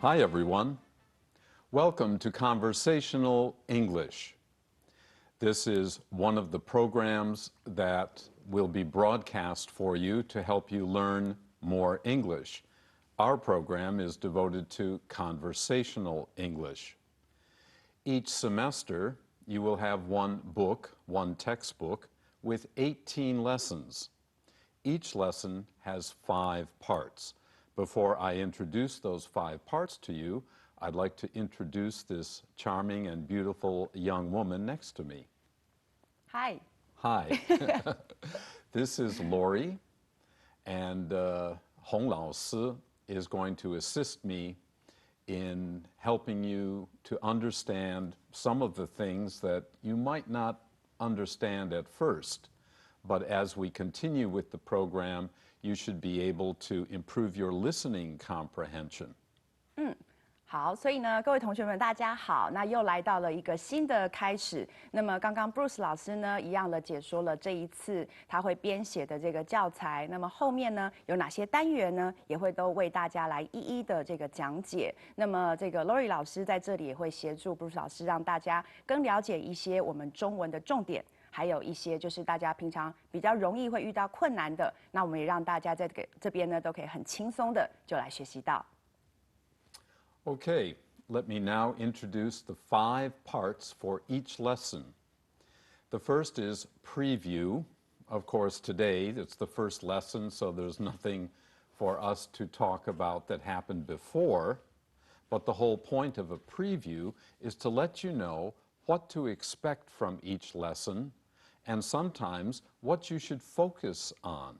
Hi everyone. Welcome to Conversational English. This is one of the programs that will be broadcast for you to help you learn more English. Our program is devoted to conversational English. Each semester, you will have one book, one textbook, with 18 lessons. Each lesson has 5 parts. Before I introduce those 5 parts to you, I'd like to introduce this charming and beautiful young woman next to me. Hi. Hi. This is Lori, and Hong Lao Si is going to assist me in helping you to understand some of the things that you might not understand at first. But as we continue with the program, you should be able to improve your listening comprehension. 好，所以呢，各位同学们，大家好。那又来到了一个新的开始。那么刚刚 Bruce 老师呢，一样的解说了这一次他会编写的这个教材。那么后面呢，有哪些单元呢，也会都为大家来一一的这个讲解。那么这个 Lori 老师在这里也会协助 Bruce 老师，让大家更了解一些我们中文的重点。还有一些就是大家平常比较容易会遇到困难的，那我们也让大家在这边呢都可以很轻松的就来学习到。Okay, let me now introduce the 5 parts for each lesson. The first is preview. Of course, today it's the first lesson, so there's nothing for us to talk about that happened before. But the whole point of a preview is to let you know what to expect from each lesson and sometimes what you should focus on.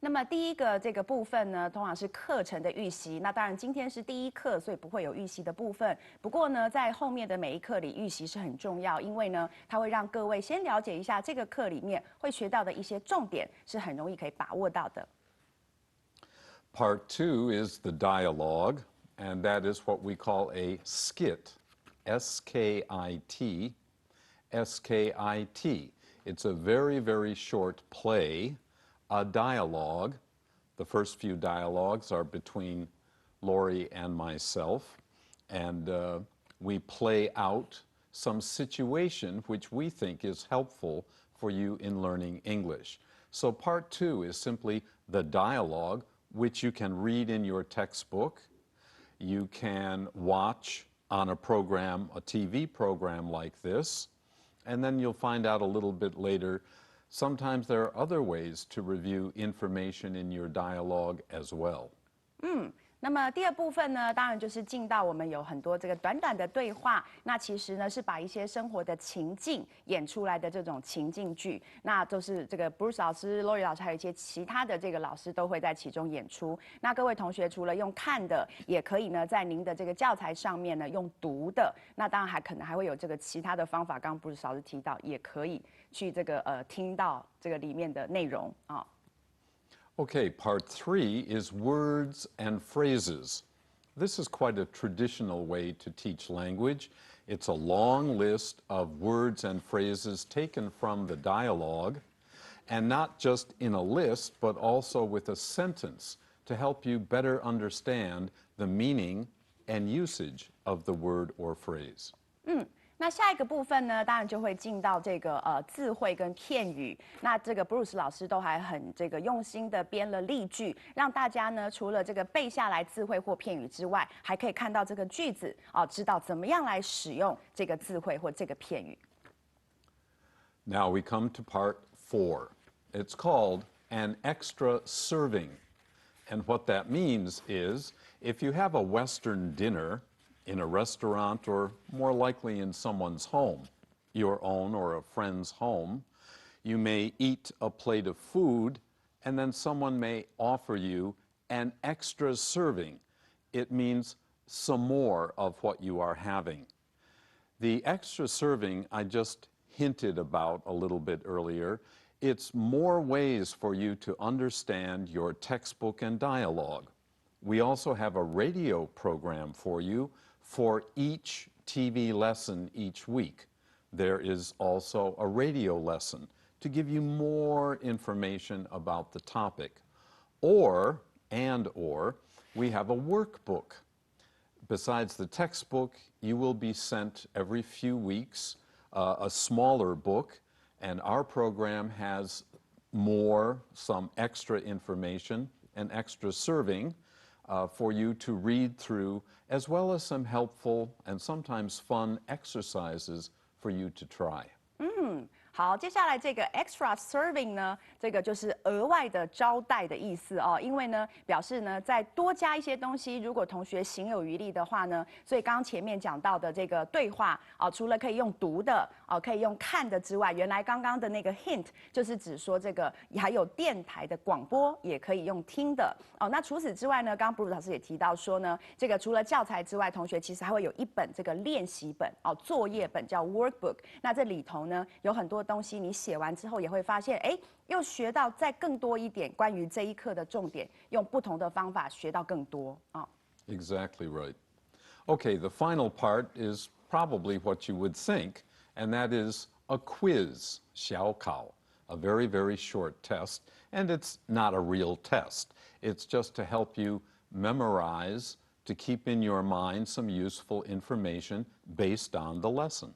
那么第一个这个部分呢，通常是课程的预习。那当然今天是第一课，所以不会有预习的部分。不过呢，在后面的每一课里，预习是很重要，因为呢，它会让各位先了解一下这个课里面会学到的一些重点，是很容易可以把握到的。Part 2 is the dialogue, and that is what we call a skit. S-K-I-T. S-K-I-T. It's a very, very short play. A dialogue. The first few dialogues are between Lori and myself, and we play out some situation which we think is helpful for you in learning English. So part 2 is simply the dialogue, which you can read in your textbook. You can watch on a program, a TV program like this, and then you'll find out a little bit later sometimes there are other ways to review information in your dialogue as well. 那么第二部分呢，当然就是进到我们有很多这个短短的对话，那其实呢是把一些生活的情境演出来的这种情境剧，那都是这个 Bruce 老师、Lori 老师还有一些其他的这个老师都会在其中演出。那各位同学除了用看的，也可以呢在您的这个教材上面呢用读的，那当然可能还会有这个其他的方法，刚刚 Bruce 老师提到，也可以去这个听到这个里面的内容啊。Okay, part 3 is words and phrases. This is quite a traditional way to teach language. It's a long list of words and phrases taken from the dialogue, and not just in a list, but also with a sentence to help you better understand the meaning and usage of the word or phrase. 那下一个部分呢，当然就会进到这个字汇跟片语。那这个 Bruce 老师都还很这个用心的编了例句，让大家呢除了这个背下来字汇或片语之外，还可以看到这个句子知道怎么样来使用这个字汇或这个片语。Now we come to part 4. It's called an extra serving. And what that means is if you have a Western dinner in a restaurant or more likely in someone's home, your own or a friend's home, you may eat a plate of food and then someone may offer you an extra serving. It means some more of what you are having. The extra serving I just hinted about a little bit earlier. It's more ways for you to understand your textbook and dialogue. We also have a radio program for you for each TV lesson each week. There is also a radio lesson to give you more information about the topic. Or we have a workbook. besides the textbook, you will be sent every few weeks a smaller book, and our program has some extra information, and extra serving for you to read through, as well as some helpful and sometimes fun exercises for you to try. 好，接下来这个 extra serving 呢，这个就是额外的招待的意思哦。因为呢，表示呢再多加一些东西，如果同学行有余力的话呢，所以刚刚前面讲到的这个对话哦，除了可以用读的哦，可以用看的之外，原来刚刚的那个 hint 就是指说这个还有电台的广播也可以用听的哦。那除此之外呢，刚刚 Bruce 老师也提到说呢，这个除了教材之外，同学其实还会有一本这个练习本哦，作业本叫 workbook。那这里头呢有很多东西，你写完之后也会发现，哎，又学到再更多一点关于这一课的重点，用不同的方法学到更多啊。Exactly right. Okay, the final part is probably what you would think, and that is a quiz, 小考, a very, very short test, and it's not a real test. It's just to help you memorize, to keep in your mind some useful information based on the lesson.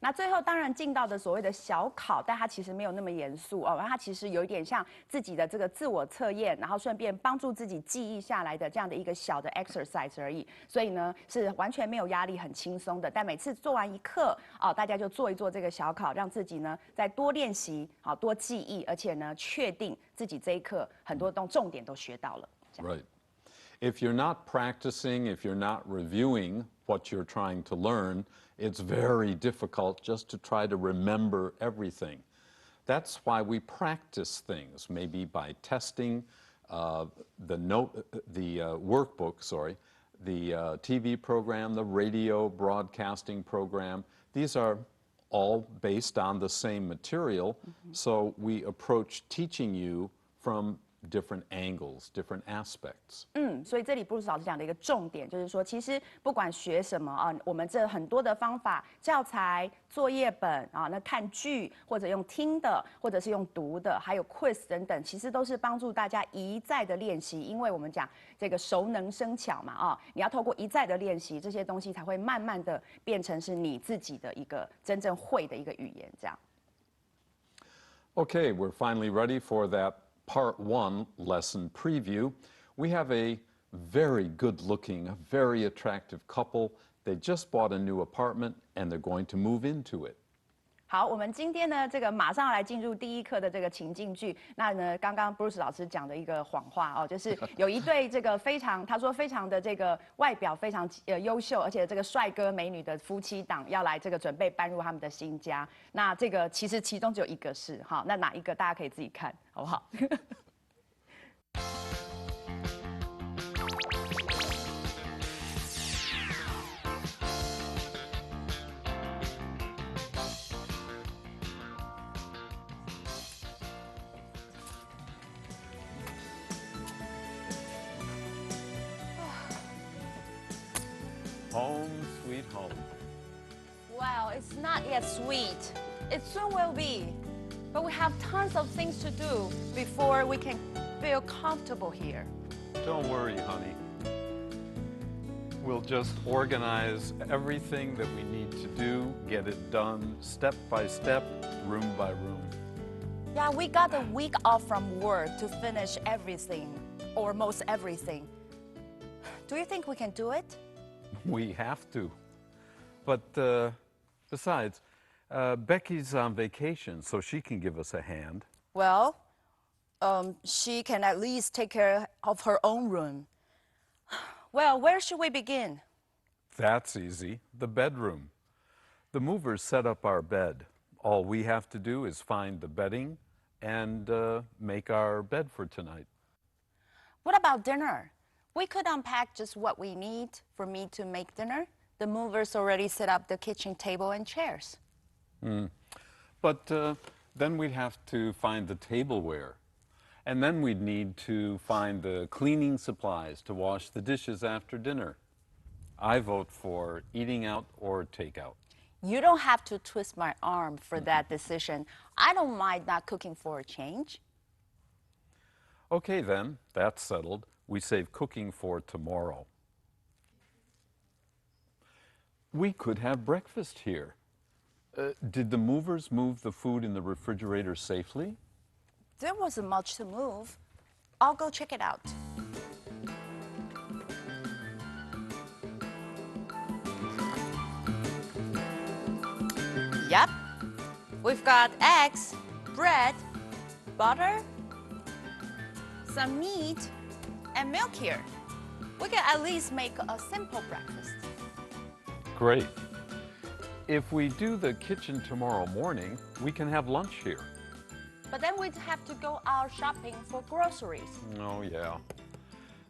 那最后当然进到的所谓的小考，但它其实没有那么严肃哦，它其实有一点像自己的这个自我测验，然后顺便帮助自己记忆下来的这样的一个小的 exercise 而已。所以呢，是完全没有压力，很轻松的。但每次做完一课哦，大家就做一做这个小考，让自己呢再多练习，好多记忆，而且呢确定自己这一课很多重点都学到了。Right. If you're not practicing, if you're not reviewing what you're trying to learn, it's very difficult just to try to remember everything. That's why we practice things, maybe by testing the workbook, the TV program, the radio broadcasting program. These are all based on the same material, so we approach teaching you from different angles, different aspects. 所以这里布鲁斯老师讲的一个重点就是说，其实不管学什么啊，我们这很多的方法、教材、作业本啊，那看剧或者用听的，或者是用读的，还有 quiz 等等，其实都是帮助大家一再的练习，因为我们讲这个熟能生巧嘛啊，你要透过一再的练习，这些东西才会慢慢的变成是你自己的一个真正会的一个语言，这样。Okay, we're finally ready for that Part 1 lesson preview. We have a very good-looking, very attractive couple. They just bought a new apartment and they're going to move into it. 好，我们今天呢，这个马上要来进入第一课的这个情境剧。那呢，刚刚 Bruce 老师讲的一个谎话哦，就是有一对这个他说非常的这个外表非常优秀，而且这个帅哥美女的夫妻档要来这个准备搬入他们的新家。那这个其实其中只有一个是哈，那哪一个大家可以自己看，好不好？Home, sweet home. Well, it's not yet sweet. It soon will be. But we have tons of things to do before we can feel comfortable here. Don't worry, honey. We'll just organize everything that we need to do, get it done step by step, room by room. Yeah, we got a week off from work to finish everything, or most everything. Do you think we can do it? We have to. But besides, Becky's on vacation, so she can give us a hand. Well, she can at least take care of her own room. Well, where should we begin? That's easy. The bedroom. The movers set up our bed. All we have to do is find the bedding and make our bed for tonight. What about dinner? We could unpack just what we need for me to make dinner. The movers already set up the kitchen table and chairs. But then we'd have to find the tableware. And then we'd need to find the cleaning supplies to wash the dishes after dinner. I vote for eating out or takeout. You don't have to twist my arm for that decision. I don't mind not cooking for a change. Okay then, that's settled. We save cooking for tomorrow. We could have breakfast here. Did the movers move the food in the refrigerator safely? There wasn't much to move. I'll go check it out. Yep. We've got eggs, bread, butter, some meat, and milk here. We can at least make a simple breakfast. Great. If we do the kitchen tomorrow morning, we can have lunch here. But then we'd have to go out shopping for groceries. Oh, yeah.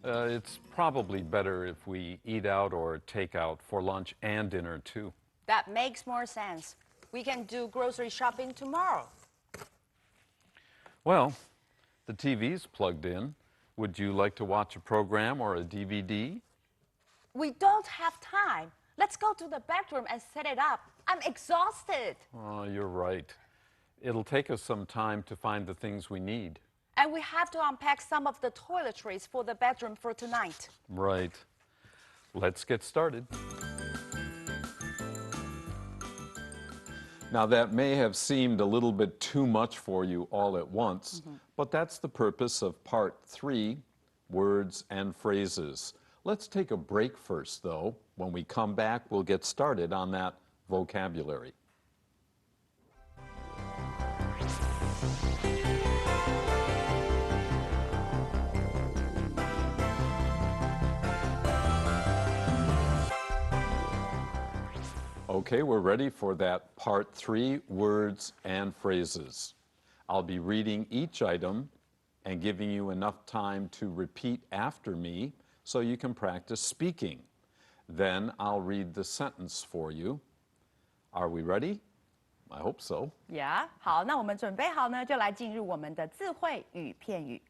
It's probably better if we eat out or take out for lunch and dinner, too. That makes more sense. We can do grocery shopping tomorrow. Well, the TV's plugged in. Would you like to watch a program or a DVD? We don't have time. Let's go to the bedroom and set it up. I'm exhausted. Oh, you're right. It'll take us some time to find the things we need. And we have to unpack some of the toiletries for the bedroom for tonight. Right. Let's get started. Now, that may have seemed a little bit too much for you all at once, but that's the purpose of Part 3, Words and Phrases. Let's take a break first, though. When we come back, we'll get started on that vocabulary. Okay, we're ready for that Part 3, Words and Phrases. I'll be reading each item and giving you enough time to repeat after me so you can practice speaking. Then I'll read the sentence for you. Are we ready? I hope so. Yeah， 好，那我们准备好呢，就来进入我们的字汇与片语。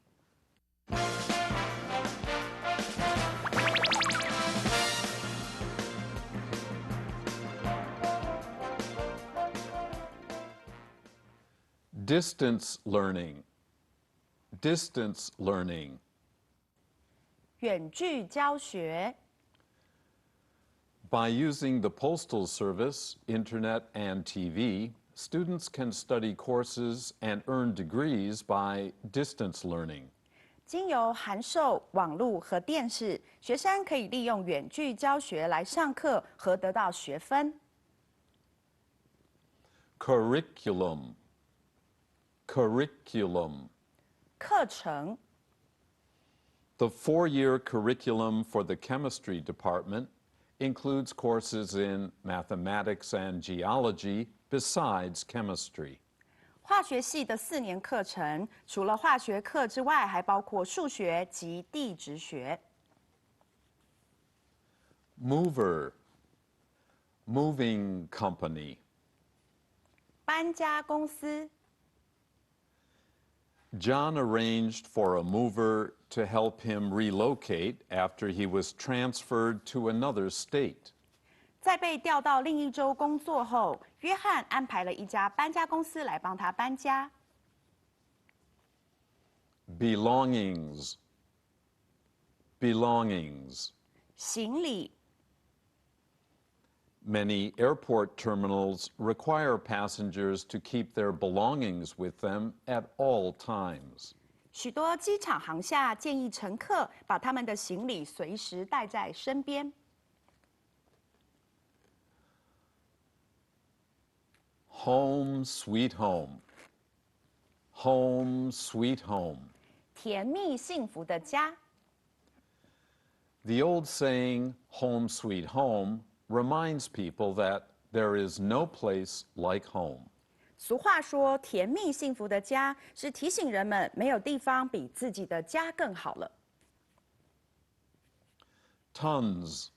Distance learning. Distance learning. 远距教学。By using the Postal Service, Internet, and TV, students can study courses and earn degrees by distance learning. 经由函授、网络和电视，学生可以利用远距教学来上课和得到学分。Curriculum. Curriculum. 课程。The four-year curriculum for the chemistry department includes courses in mathematics and geology besides chemistry. 化学系的4年课程，除了化学课之外，还包括数学及地质学。Mover. Moving company. 搬家公司。John arranged for a mover to help him relocate after he was transferred to another state. 在被调到另一州工作后，约翰安排了一家搬家公司来帮他搬家。Belongings. Belongings. 行李。Many airport terminals require passengers to keep their belongings with them at all times. 许多机场航厦建议乘客把他们的行李随时带在身边。Home sweet home. Home sweet home. 甜蜜幸福的家。The old saying, home sweet home, reminds people that there is no place like home. 俗话说，甜蜜幸福的家是提醒人们，没有地方比自己的家更好了。Tons.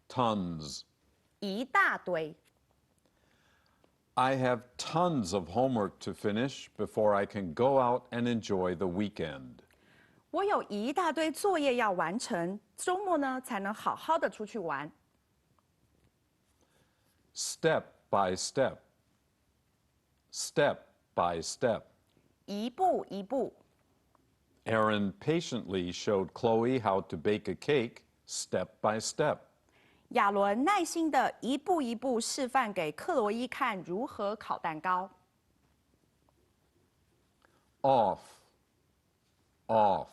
Tons. 一大堆。I have tons of homework to finish before I can go out and enjoy the weekend. 我有一大堆作业要完成，周末呢才能好好的出去玩。Step by step. Step by step. 一步一步。Aaron patiently showed Chloe how to bake a cake step by step. 亚伦耐心地一步一步示范给克罗伊看如何烤蛋糕。Off, off.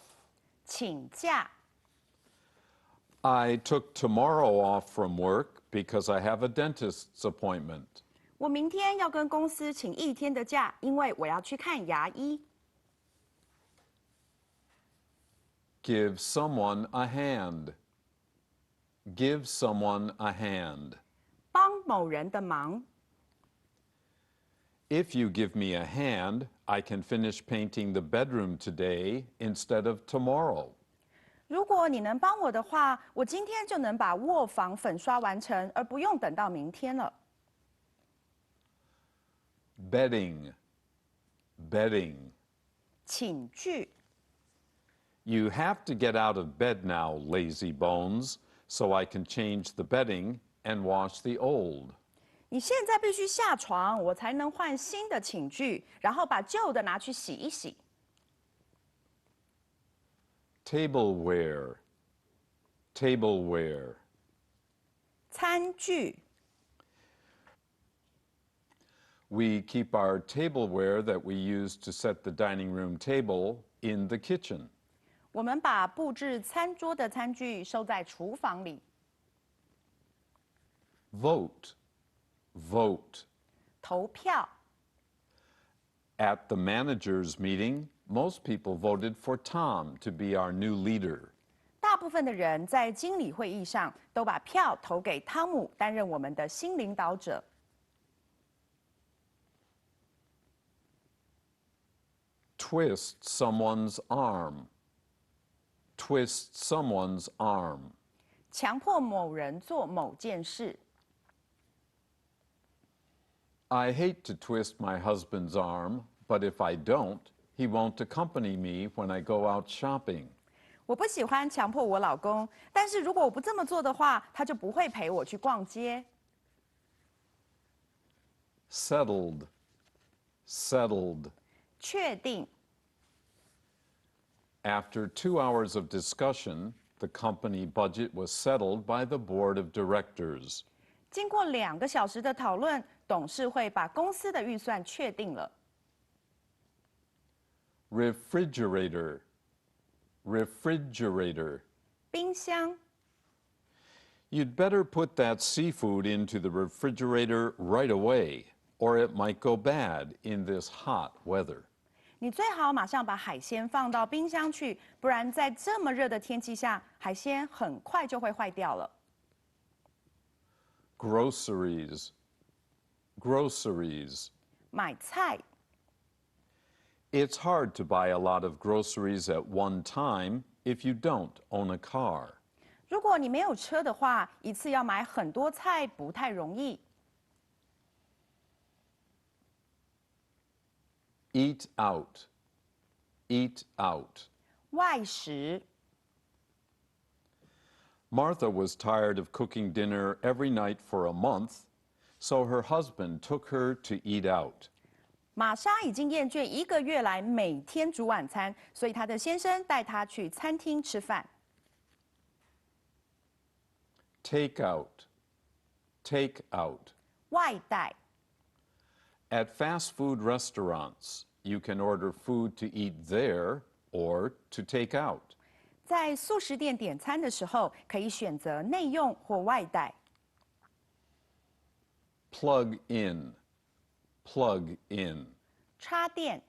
请假。I took tomorrow off from work because I have a dentist's appointment. 我明天要跟公司请1天的假，因为我要去看牙医。Give someone a hand. Give someone a hand. 帮某人的忙。If you give me a hand, I can finish painting the bedroom today instead of tomorrow. 如果你能帮我的话，我今天就能把卧房粉刷完成，而不用等到明天了。Bedding. Bedding. 寝具。You have to get out of bed now, lazy bones, so I can change the bedding and wash the old. 你现在必须下床，我才能换新的寝具，然后把旧的拿去洗一洗。Tableware. Tableware. 餐具。We keep our tableware that we use to set the dining room table in the kitchen. 我们把布置餐桌的餐具收在厨房里。Vote. Vote. 投票。At the managers' meeting, most people voted for Tom to be our new leader. 大部分的人在经理会议上都把票投给汤姆担任我们的新领导者。Twist someone's arm. Twist someone's arm. 强迫某人做某件事。I hate to twist my husband's arm, but if I don't, he won't accompany me when I go out shopping. 我不喜欢强迫我老公，但是如果我不这么做的话，他就不会陪我去逛街。Settled. Settled. 确定。After 2 hours of discussion, the company budget was settled by the board of directors. 经过2个小时的讨论，董事会把公司的预算确定了。Refrigerator. Refrigerator. 冰箱。You'd better put that seafood into the refrigerator right away, or it might go bad in this hot weather. 你最好马上把海鲜放到冰箱去，不然在这么热的天气下，海鲜很快就会坏掉了。Groceries. Groceries. 买菜。It's hard to buy a lot of groceries at one time if you don't own a car. 如果你没有车的话，一次要买很多菜不太容易。Eat out. Eat out. 外食。Martha was tired of cooking dinner every night for a month, so her husband took her to eat out. 玛莎已经厌倦1个月来每天煮晚餐，所以她的先生带她去餐厅吃饭。Take out. Take out. 外带。At fast food restaurants, you can order food to eat there or to take out. 在速食店点餐的时候，可以选择内用或外带。Plug in. Plug in. 插电。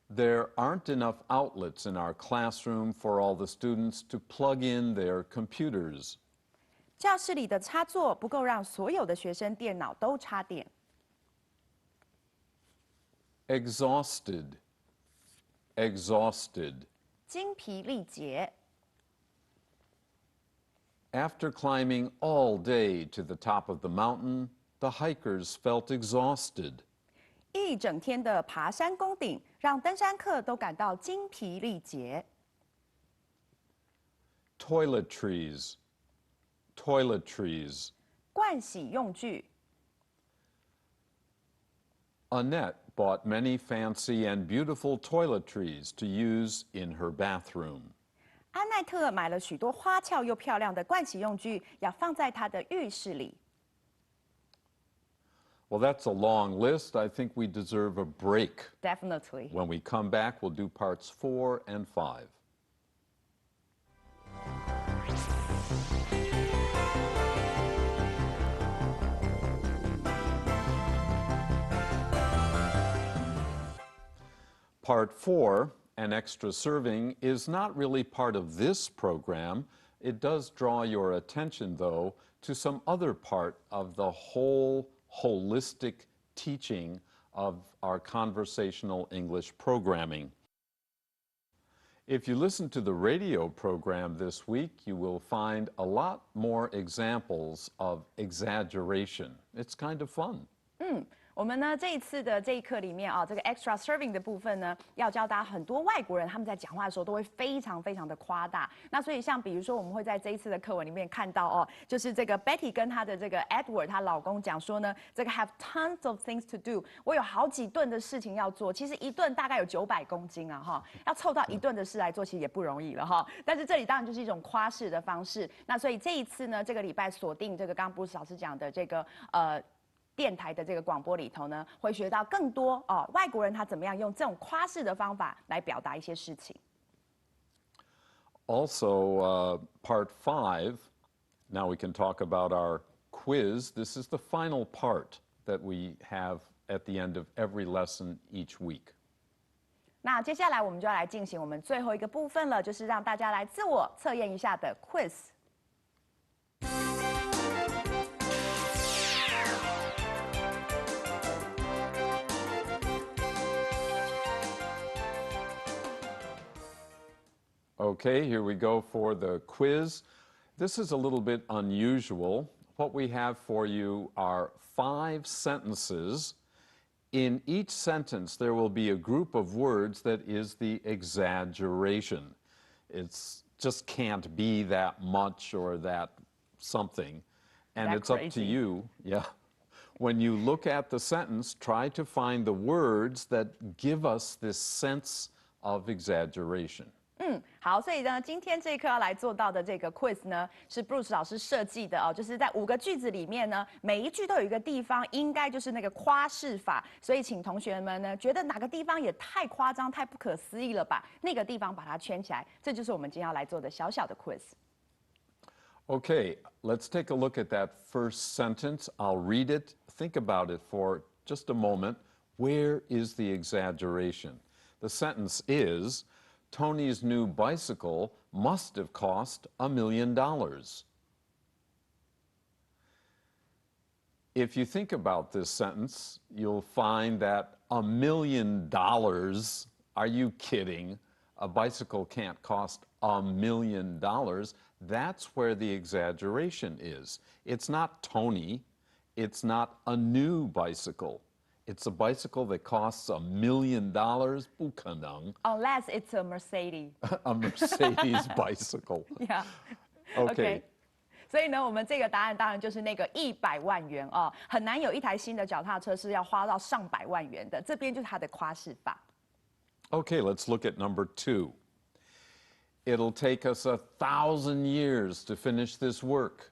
There aren't enough outlets in our classroom for all the students to plug in their computers. 教室里的插座不够让所有的学生电脑都插电。Exhausted. Exhausted. 精疲力竭。After climbing all day to the top of the mountain, the hikers felt exhausted. 一整天的爬山攻顶，让登山客都感到精疲力竭。Toiletries. Toiletries. 盥洗用具。Annette bought many fancy and beautiful toiletries to use in her bathroom. 安奈特买了许多花俏又漂亮的盥洗用具，要放在他的浴室里。Well, that's a long list. I think we deserve a break. Definitely. When we come back, we'll do parts 4 and 5. Part 4, an extra serving, is not really part of this program. It does draw your attention, though, to some other part of the whole holistic teaching of our conversational English programming. If you listen to the radio program this week, you will find a lot more examples of exaggeration. It's kind of fun. 我们呢这一次的这一课里面啊，这个 extra serving 的部分呢，要教大家很多外国人他们在讲话的时候都会非常非常的夸大。那所以像比如说我们会在这一次的课文里面看到哦，就是这个 Betty 跟她的这个 Edward 她老公讲说呢，这个 have tons of things to do， 我有好几顿的事情要做。其实一顿大概有900公斤啊哈，要凑到一顿的事来做，其实也不容易了哈。但是这里当然就是一种夸饰的方式。那所以这一次呢，这个礼拜锁定这个刚刚 Bruce 老师讲的这个电台的这个广播里头呢，会学到更多哦，外国人他怎么样用这种夸饰的方法来表达一些事情。Also, part 5, now we can talk about our quiz. This is the final part that we have at the end of every lesson each week. 那接下来我们就要来进行我们最后一个部分了，就是让大家来自我测验一下的 quiz。Okay, here we go for the quiz. This is a little bit unusual. What we have for you are 5 sentences. In each sentence, there will be a group of words that is the exaggeration. It's just can't be that much or that something. And That it's up to crazy. you. Yeah. When you look at the sentence, try to find the words that give us this sense of exaggeration. 好，所以呢，今天这一课要来做到的这个 quiz 呢，是 Bruce 老师设计的哦，就是在5个句子里面呢，每一句都有一个地方，应该就是那个夸饰法，所以请同学们呢，觉得哪个地方也太夸张、太不可思议了吧？那个地方把它圈起来，这就是我们今天要来做的小小的 quiz。Okay, let's take a look at that first sentence. I'll read it. Think about it for just a moment. Where is the exaggeration? The sentence is, Tony's new bicycle must have cost $1 million. If you think about this sentence, you'll find that $1 million, are you kidding? A bicycle can't cost $1 million. That's where the exaggeration is. It's not Tony. It's not a new bicycle. It's a bicycle that costs $1 million. 不可能. Unless it's a Mercedes. A Mercedes bicycle. Yeah. Okay. 所以呢，我们这个答案当然就是那个100万元哦，很难有一台新的脚踏车是要花到上百万元的。这边就是它的夸饰法。Okay, let's look at number 2. It'll take us 1,000 years to finish this work.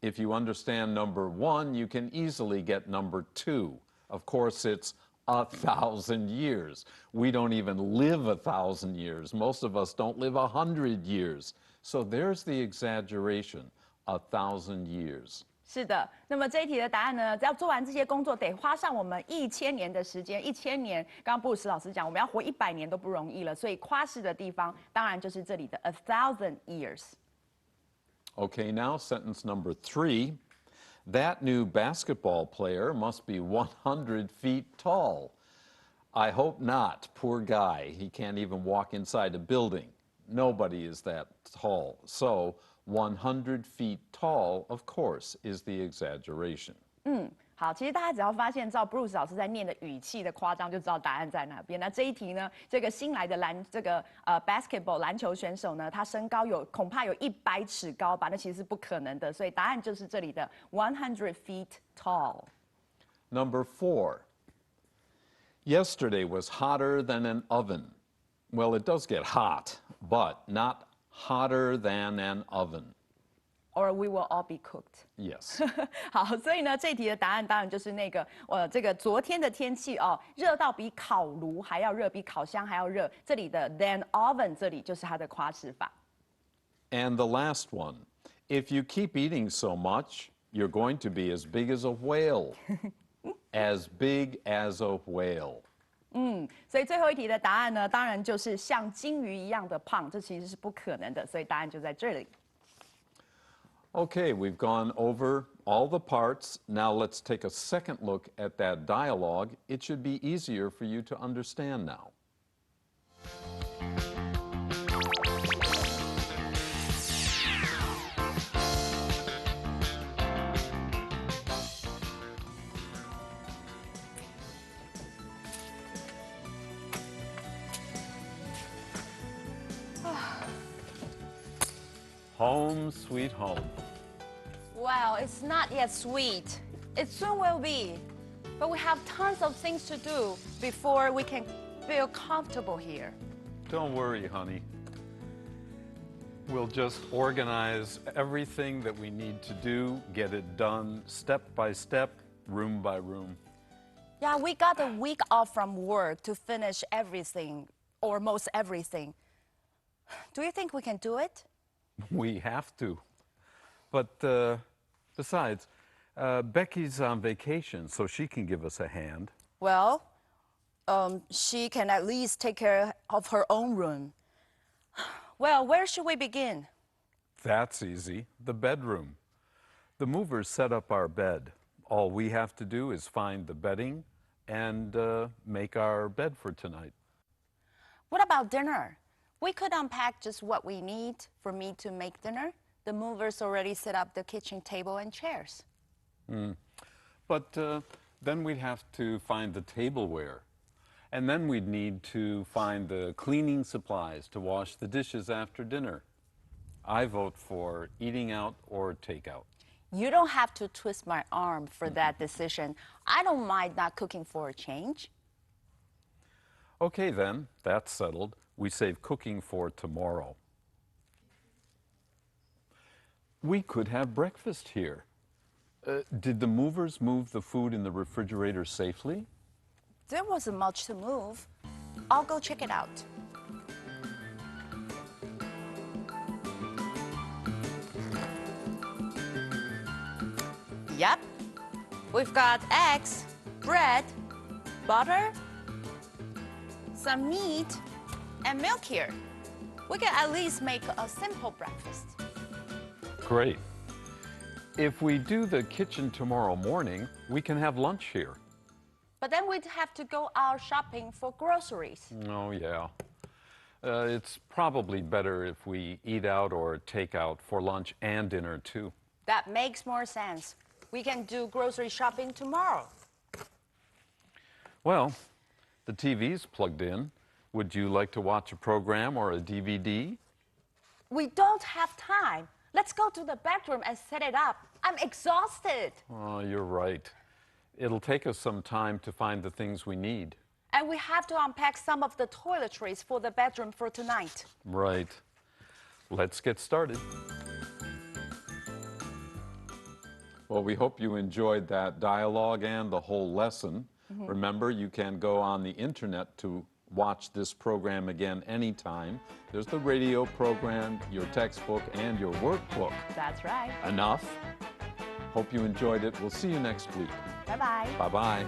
If you understand number 1, you can easily get number 2. Of course, it's 1,000 years. We don't even live 1,000 years. Most of us don't live 100 years. So there's the exaggeration, 1,000 years. 是的，那么这一题的答案呢，要做完这些工作，得花上我们1000年的时间。1000年，刚刚布鲁斯老师讲，我们要活100年都不容易了。所以夸饰的地方，当然就是这里的 1,000 years。Okay, now sentence number 3. That new basketball player must be 100 feet tall. I hope not. Poor guy. He can't even walk inside a building. Nobody is that tall. So 100 feet tall, of course, is the exaggeration. 好，其实大家只要发现照 Bruce 老师在念的语气的夸张，就知道答案在哪边。那这一题呢，这个新来的basketball 篮球选手呢，他身高恐怕有100尺高吧？那其实是不可能的，所以答案就是这里的100 feet tall。Number 4. Yesterday was hotter than an oven. Well, it does get hot, but not hotter than an oven. Or we will all be cooked. Yes. 好，所以呢，这题的答案当然就是那个，这个昨天的天气哦，热到比烤炉还要热，比烤箱还要热。这里的 than oven 这里就是它的夸饰法。And the last one, if you keep eating so much, you're going to be as big as a whale. As big as a whale. 所以最后一题的答案呢，当然就是像金鱼一样的胖，这其实是不可能的，所以答案就在这里。Okay, we've gone over all the parts. Now let's take a second look at that dialogue. It should be easier for you to understand now. Home, sweet home. Well, it's not yet sweet. It soon will be. But we have tons of things to do before we can feel comfortable here. Don't worry, honey. We'll just organize everything that we need to do, get it done step by step, room by room. Yeah, we got a week off from work to finish everything, or most everything. Do you think we can do it? We have to. But besides, Becky's on vacation, so she can give us a hand. Well, she can at least take care of her own room. Well, where should we begin? That's easy. The bedroom. The movers set up our bed. All we have to do is find the bedding and make our bed for tonight. What about dinner? We could unpack just what we need for me to make dinner. The movers already set up the kitchen table and chairs. But then we'd have to find the tableware. And then we'd need to find the cleaning supplies to wash the dishes after dinner. I vote for eating out or takeout. You don't have to twist my arm for that decision. I don't mind not cooking for a change. Okay then, that's settled. We save cooking for tomorrow. We could have breakfast here. Did the movers move the food in the refrigerator safely? There wasn't much to move. I'll go check it out. Yep. We've got eggs, bread, butter, some meat, and milk here. We can at least make a simple breakfast. Great. If we do the kitchen tomorrow morning, we can have lunch here. But then we'd have to go out shopping for groceries. Oh, yeah. It's probably better if we eat out or take out for lunch and dinner, too. That makes more sense. We can do grocery shopping tomorrow. Well, the TV's plugged in. Would you like to watch a program or a DVD? We don't have time. Let's go to the bedroom and set it up. I'm exhausted. Oh, you're right. It'll take us some time to find the things we need. And we have to unpack some of the toiletries for the bedroom for tonight. Right. Let's get started. Well, we hope you enjoyed that dialogue and the whole lesson. Remember, you can go on the internet to watch this program again anytime. There's the radio program, your textbook, and your workbook. That's right. Enough. Hope you enjoyed it. We'll see you next week. Bye-bye. Bye-bye.